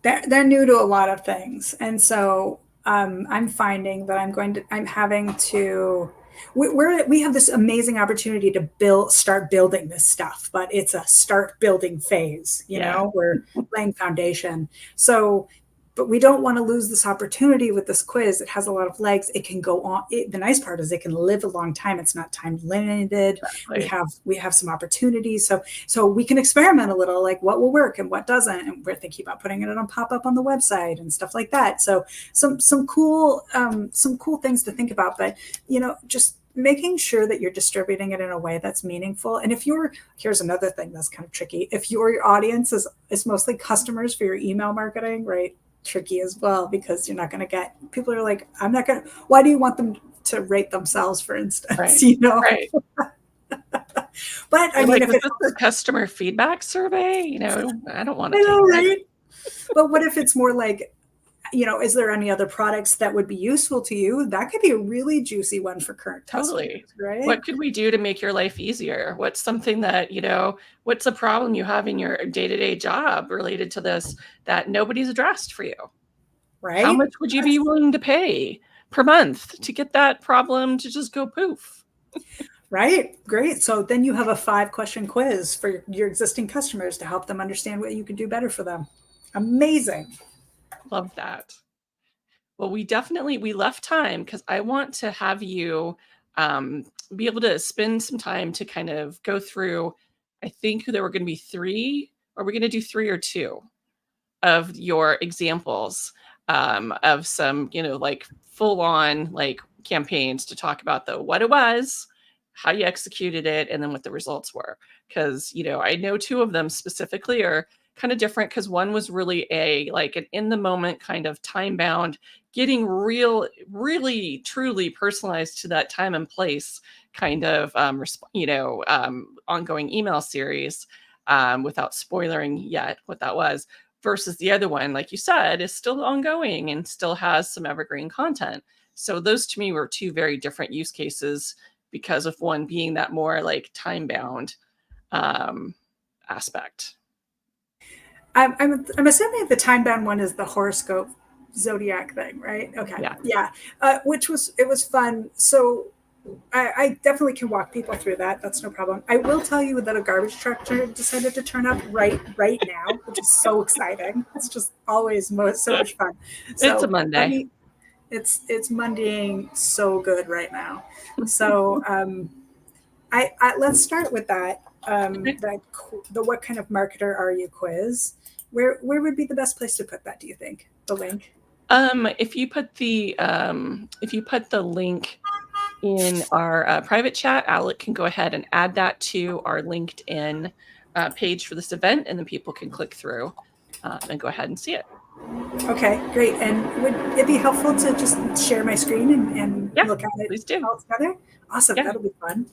Speaker 2: They're new to a lot of things, and so I'm finding that I'm having to. We have this amazing opportunity to start building this stuff, but it's a start building phase. We're laying foundation. So, but we don't want to lose this opportunity with this quiz. It has a lot of legs. It can go on. The nice part is it can live a long time. It's not time limited.
Speaker 1: Exactly.
Speaker 2: We have some opportunities. So we can experiment a little, like what will work and what doesn't. And we're thinking about putting it on pop-up on the website and stuff like that. So some cool things to think about. But just making sure that you're distributing it in a way that's meaningful. And here's another thing that's kind of tricky. If your audience is mostly customers for your email marketing, right? Tricky as well, because you're not going to get people are like, why do you want them to rate themselves, for instance?
Speaker 1: Right.
Speaker 2: But I mean, if
Speaker 1: it's a customer feedback survey, I don't want to take
Speaker 2: that.
Speaker 1: Right?
Speaker 2: But what if it's more like, is there any other products that would be useful to you? That could be a really juicy one for current customers, right?
Speaker 1: What could we do to make your life easier? What's something that, what's a problem you have in your day-to-day job related to this that nobody's addressed for you?
Speaker 2: Right.
Speaker 1: How much would you be willing to pay per month to get that problem to just go poof?
Speaker 2: Right. Great. So then you have a 5-question quiz for your existing customers to help them understand what you could do better for them. Amazing.
Speaker 1: Love that. Well, we left time because I want to have you be able to spend some time to kind of go through. I think there were going to be 3. Are we going to do 3 or 2 of your examples of some, like full on like campaigns to talk about what it was, how you executed it, and then what the results were. Because, I know two of them specifically are kind of different, because one was really like an in the moment kind of time bound, getting really truly personalized to that time and place kind of ongoing email series, without spoiling yet what that was, versus the other one, like you said, is still ongoing and still has some evergreen content. So those to me were two very different use cases, because of one being that more like time bound aspect.
Speaker 2: I'm assuming the time bound one is the horoscope zodiac thing, right? Okay,
Speaker 1: Yeah.
Speaker 2: yeah. It was fun. So I definitely can walk people through that. That's no problem. I will tell you that a garbage truck decided to turn up right now, which is so exciting. It's just always so much fun.
Speaker 1: It's a
Speaker 2: So
Speaker 1: Monday.
Speaker 2: it's Mondaying so good right now. So I let's start with that.
Speaker 1: Okay.
Speaker 2: The what kind of marketer are you quiz? Where would be the best place to put that? Do you think the link?
Speaker 1: If you put the link in our private chat, Alec can go ahead and add that to our LinkedIn page for this event, and then people can click through and go ahead and see it.
Speaker 2: Okay, great. And would it be helpful to just share my screen and
Speaker 1: Yeah,
Speaker 2: look at it
Speaker 1: please do.
Speaker 2: all together? Awesome,
Speaker 1: Yeah.
Speaker 2: that'll be fun.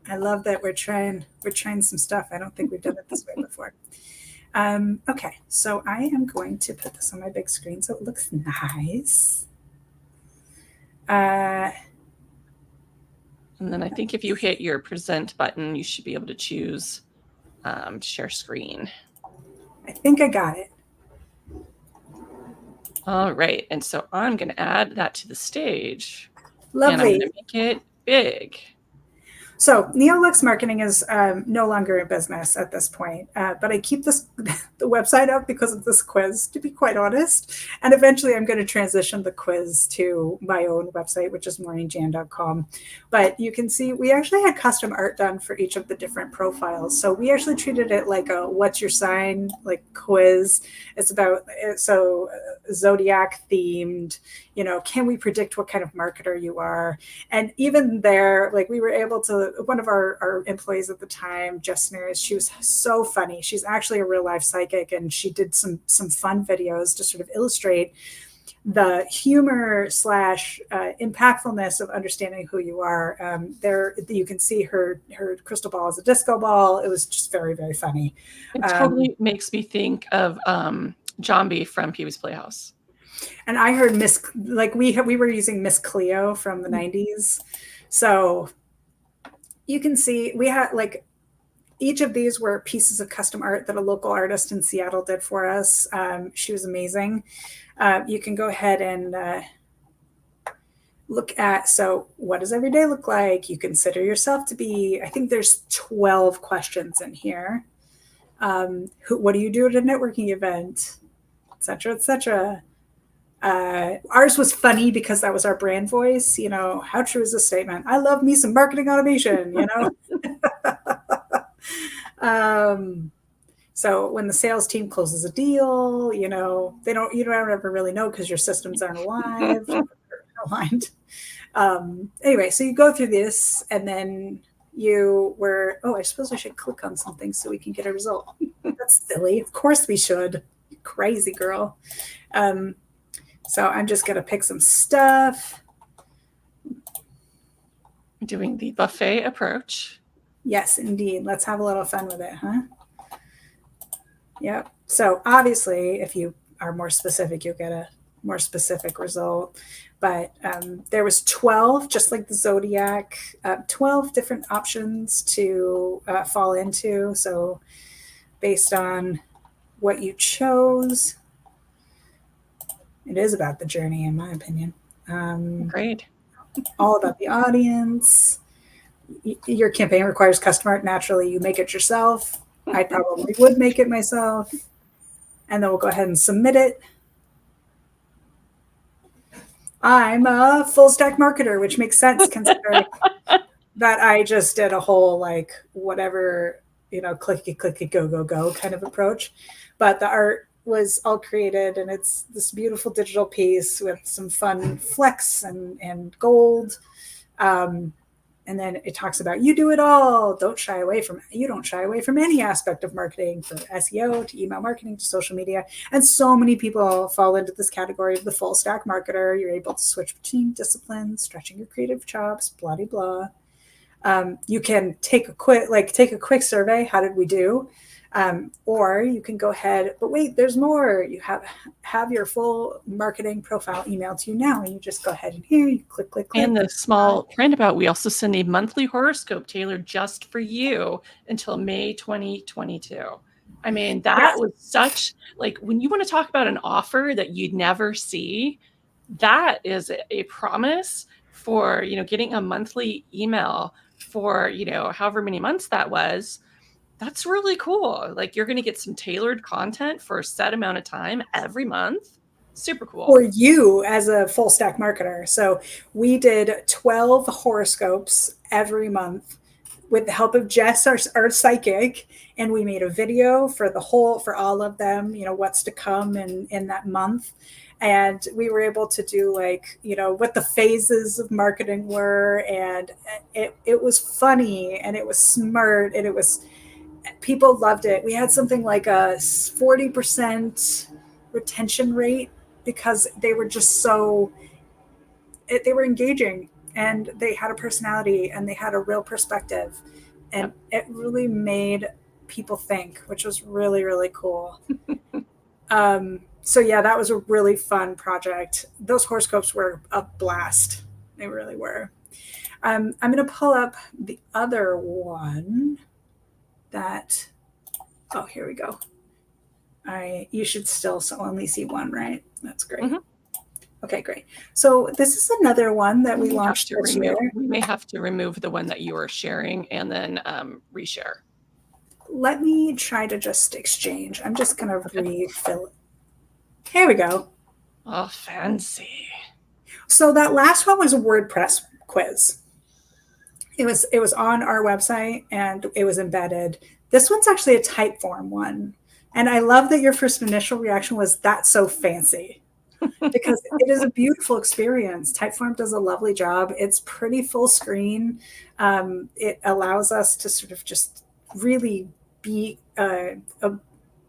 Speaker 2: I love that we're trying some stuff. I don't think we've done it this way before. Okay, so I am going to put this on my big screen so it looks nice.
Speaker 1: And then I think if you hit your present button, you should be able to choose share screen.
Speaker 2: I think I got it.
Speaker 1: All right. And so I'm going to add that to the stage.
Speaker 2: Lovely.
Speaker 1: And I'm going to make it big.
Speaker 2: So Neolux Marketing is no longer in business at this point, but I keep the website up because of this quiz, to be quite honest. And eventually I'm going to transition the quiz to my own website, which is maureenjann.com. But you can see we actually had custom art done for each of the different profiles. So we actually treated it like a what's your sign, like quiz. It's about, zodiac themed, can we predict what kind of marketer you are? And even there, like we were able to, one of our employees at the time, Jess Nears, she was so funny. She's actually a real life psychic, and she did some fun videos to sort of illustrate the humor / impactfulness of understanding who you are. There you can see her crystal ball as a disco ball. It was just very, very funny.
Speaker 1: It totally makes me think of John B from Pee-wee's Playhouse.
Speaker 2: And I heard we were using Miss Cleo from the 90s. So you can see we had like each of these were pieces of custom art that a local artist in Seattle did for us. She was amazing. You can go ahead and look at, so what does every day look like? You consider yourself to be, I think there's 12 questions in here. What do you do at a networking event? Et cetera, et cetera. Ours was funny because that was our brand voice. How true is this statement? I love me some marketing automation, So when the sales team closes a deal, you don't ever really know because your systems aren't aligned. Anyway, so you go through this and then I suppose I should click on something so we can get a result. That's silly. Of course we should. You crazy girl. So I'm just going to pick some stuff.
Speaker 1: Doing the buffet approach.
Speaker 2: Yes, indeed. Let's have a little fun with it, huh? Yep. So obviously, if you are more specific, you'll get a more specific result. But there was 12, just like the Zodiac, 12 different options to fall into. So based on what you chose, it is about the journey, in my opinion.
Speaker 1: Great.
Speaker 2: All about the audience. Your campaign requires custom art. Naturally, you make it yourself. I probably would make it myself. And then we'll go ahead and submit it. I'm a full stack marketer, which makes sense considering that I just did a whole whatever, clicky, go kind of approach. But the art was all created, and it's this beautiful digital piece with some fun flecks and gold. And then it talks about you do it all. You don't shy away from any aspect of marketing, from SEO to email marketing to social media. And so many people fall into this category of the full stack marketer. You're able to switch between disciplines, stretching your creative chops, blah, blah, blah. You can take a quick survey. How did we do? Or you can go ahead, but wait, there's more. You have your full marketing profile emailed to you now, and you just go ahead and here you click, click, click.
Speaker 1: And the small print about, we also send a monthly horoscope tailored just for you until May 2022. I mean, that was such, like, when you want to talk about an offer that you'd never see, that is a promise for, getting a monthly email for, however many months that was. That's really cool. Like, you're going to get some tailored content for a set amount of time every month. Super cool.
Speaker 2: For you as a full stack marketer. So we did 12 horoscopes every month with the help of Jess, our psychic, and we made a video for all of them, what's to come in that month. And we were able to do what the phases of marketing were. And it was funny and it was smart and people loved it. We had something like a 40% retention rate because they were just they were engaging and they had a personality and they had a real perspective. And it really made people think, which was really, really cool. So yeah, that was a really fun project. Those horoscopes were a blast. They really were. I'm going to pull up the other one here we go. You should still only see one, right? That's great. Mm-hmm. Okay, great. So this is another one that we launched this year.
Speaker 1: We may have to remove the one that you are sharing and then reshare.
Speaker 2: Let me try to just exchange. I'm just going to refill it. Here we go.
Speaker 1: Oh, fancy.
Speaker 2: So that last one was a WordPress quiz. It was on our website and it was embedded. This one's actually a Typeform one. And I love that your first initial reaction was, that's so fancy. Because it is a beautiful experience. Typeform does a lovely job. It's pretty full screen. It allows us to sort of just really be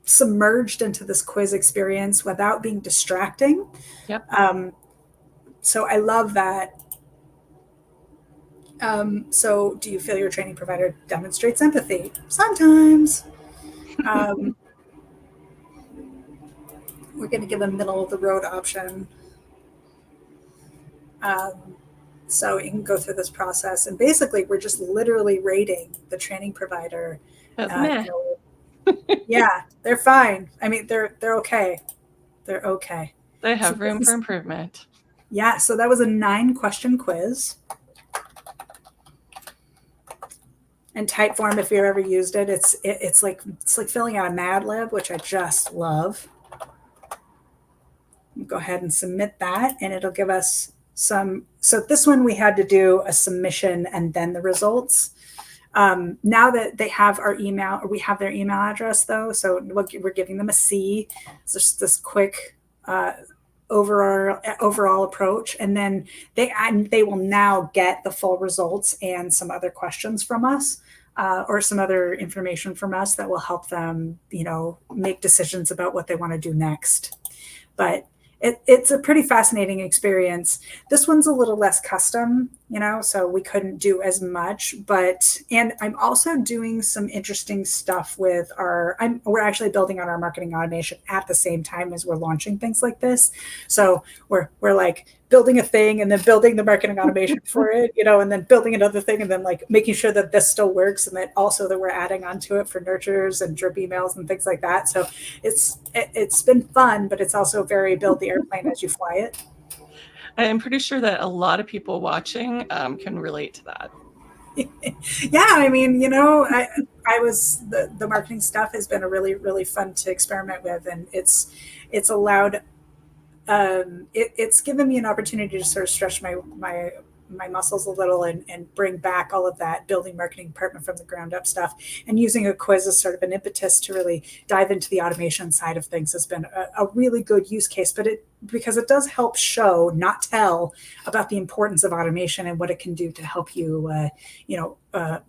Speaker 2: submerged into this quiz experience without being distracting.
Speaker 1: Yep.
Speaker 2: So I love that. So do you feel your training provider demonstrates empathy? Sometimes. We're going to give a middle of the road option. So you can go through this process. And basically, we're just literally rating the training provider. Yeah, they're fine. I mean, they're okay. They're okay.
Speaker 1: They have room for improvement.
Speaker 2: Yeah, so that was a 9-question quiz. And Typeform, if you've ever used it, it's like filling out a Mad Lib, which I just love. Go ahead and submit that, and it'll give us some. So this one we had to do a submission and then the results. Now that they have our email, or we have their email address though, so we're giving them a C. It's just this quick overall approach, and then they will now get the full results and some other questions from us. Or some other information from us that will help them, make decisions about what they want to do next. But it's a pretty fascinating experience. This one's a little less custom, so we couldn't do as much. And I'm also doing some interesting stuff with we're actually building on our marketing automation at the same time as we're launching things like this. So we're like building a thing and then building the marketing automation for it, and then building another thing and then like making sure that this still works, and that also that we're adding onto it for nurtures and drip emails and things like that. So it's been fun, but it's also very build the airplane as you fly it.
Speaker 1: I'm pretty sure that a lot of people watching can relate to that.
Speaker 2: Yeah, I mean, the marketing stuff has been a really, really fun to experiment with, and it's allowed. It's given me an opportunity to sort of stretch my my muscles a little and bring back all of that building marketing department from the ground up stuff. And using a quiz as sort of an impetus to really dive into the automation side of things has been a really good use case. But because it does help show, not tell, about the importance of automation and what it can do to help you,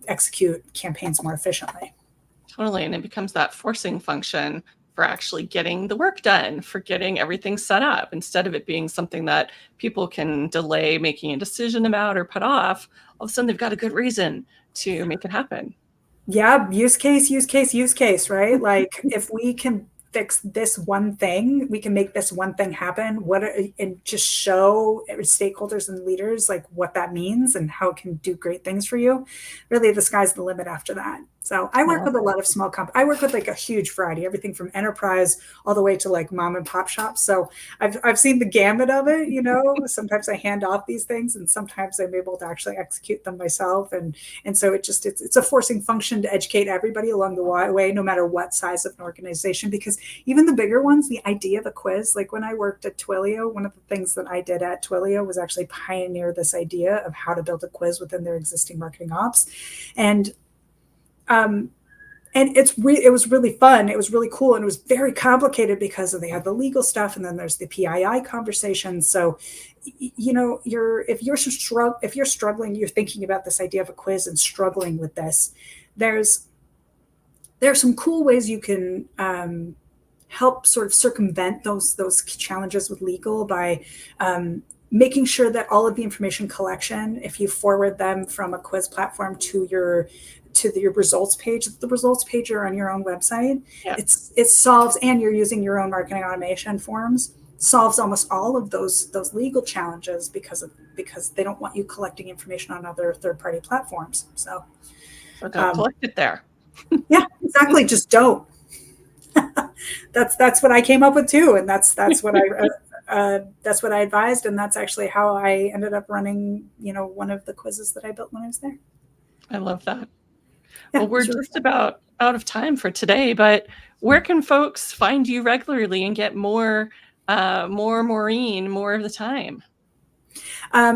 Speaker 2: execute campaigns more efficiently.
Speaker 1: Totally. And it becomes that forcing function for actually getting the work done, for getting everything set up, instead of it being something that people can delay making a decision about or put off. All of a sudden, they've got a good reason to make it happen.
Speaker 2: Yeah, use case, use case, use case, right? Like if we can fix this one thing, we can make this one thing happen. And just show stakeholders and leaders like what that means and how it can do great things for you. Really, the sky's the limit after that. So I work with a lot of small companies. I work with like a huge variety, everything from enterprise all the way to like mom and pop shops. So I've seen the gamut of it. Sometimes I hand off these things, and sometimes I'm able to actually execute them myself. And so it's a forcing function to educate everybody along the way, no matter what size of an organization. Because even the bigger ones, the idea of a quiz, like when I worked at Twilio, one of the things that I did at Twilio was actually pioneer this idea of how to build a quiz within their existing marketing ops. And it was really fun. It was really cool, and it was very complicated because they had the legal stuff, and then there's the PII conversation. So, if you're struggling, you're thinking about this idea of a quiz and struggling with this. There's some cool ways you can help sort of circumvent those challenges with legal by making sure that all of the information collection, if you forward them from a quiz platform to your results page, the results page are on your own website.
Speaker 1: Yeah.
Speaker 2: It solves, and you're using your own marketing automation forms, solves almost all of those legal challenges because they don't want you collecting information on other third-party platforms. So
Speaker 1: don't collect it there.
Speaker 2: Yeah, exactly. Just don't. That's what I came up with too, and that's what I advised, and that's actually how I ended up running, one of the quizzes that I built when I was there.
Speaker 1: I love that.
Speaker 2: Yeah,
Speaker 1: well, we're just about out of time for today, but where can folks find you regularly and get more Maureen more of the time?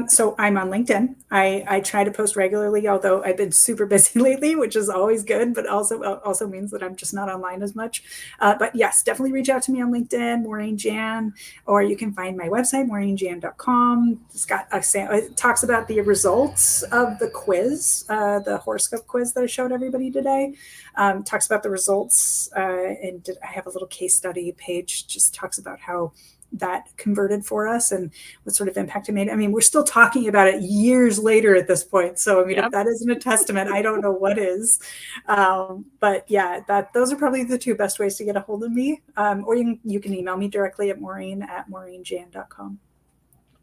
Speaker 2: So I'm on LinkedIn. I try to post regularly, although I've been super busy lately, which is always good, but also means that I'm just not online as much. But yes, definitely reach out to me on LinkedIn, Maureen Jann, or you can find my website, maureenjann.com. It talks about the results of the quiz, the horoscope quiz that I showed everybody today. Talks about the results, and I have a little case study page, just talks about how that converted for us and what sort of impact it made. I mean, we're still talking about it years later at this point. So, I mean, if that isn't a testament, I don't know what is. But yeah, those are probably the two best ways to get a hold of me. Or you can email me directly at maureen@maureenjann.com.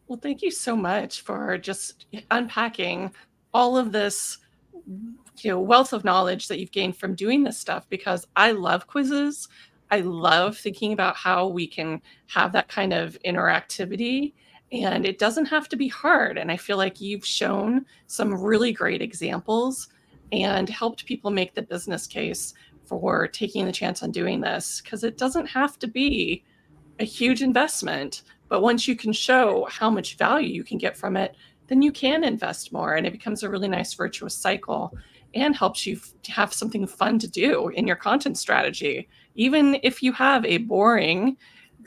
Speaker 1: Well, thank you so much for just unpacking all of this, wealth of knowledge that you've gained from doing this stuff, because I love quizzes. I love thinking about how we can have that kind of interactivity, and it doesn't have to be hard. And I feel like you've shown some really great examples and helped people make the business case for taking the chance on doing this, because it doesn't have to be a huge investment. But once you can show how much value you can get from it, then you can invest more, and it becomes a really nice virtuous cycle and helps you to have something fun to do in your content strategy. Even if you have a boring,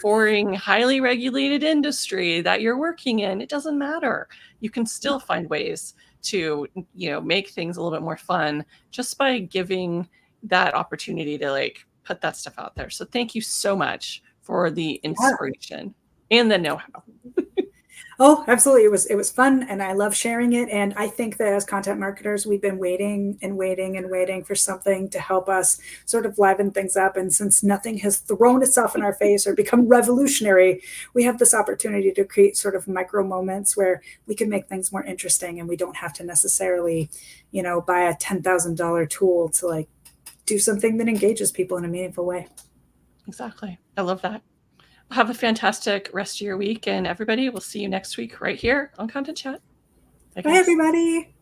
Speaker 1: highly regulated industry that you're working in, it doesn't matter. You can still find ways to, make things a little bit more fun just by giving that opportunity to put that stuff out there. So thank you so much for the inspiration and the know-how.
Speaker 2: Oh, absolutely. It was fun, and I love sharing it. And I think that as content marketers, we've been waiting and waiting and waiting for something to help us sort of liven things up. And since nothing has thrown itself in our face or become revolutionary, we have this opportunity to create sort of micro moments where we can make things more interesting, and we don't have to necessarily, buy a $10,000 tool to do something that engages people in a meaningful way.
Speaker 1: Exactly. I love that. Have a fantastic rest of your week, and everybody, we'll see you next week right here on Content Chat.
Speaker 2: Bye, everybody.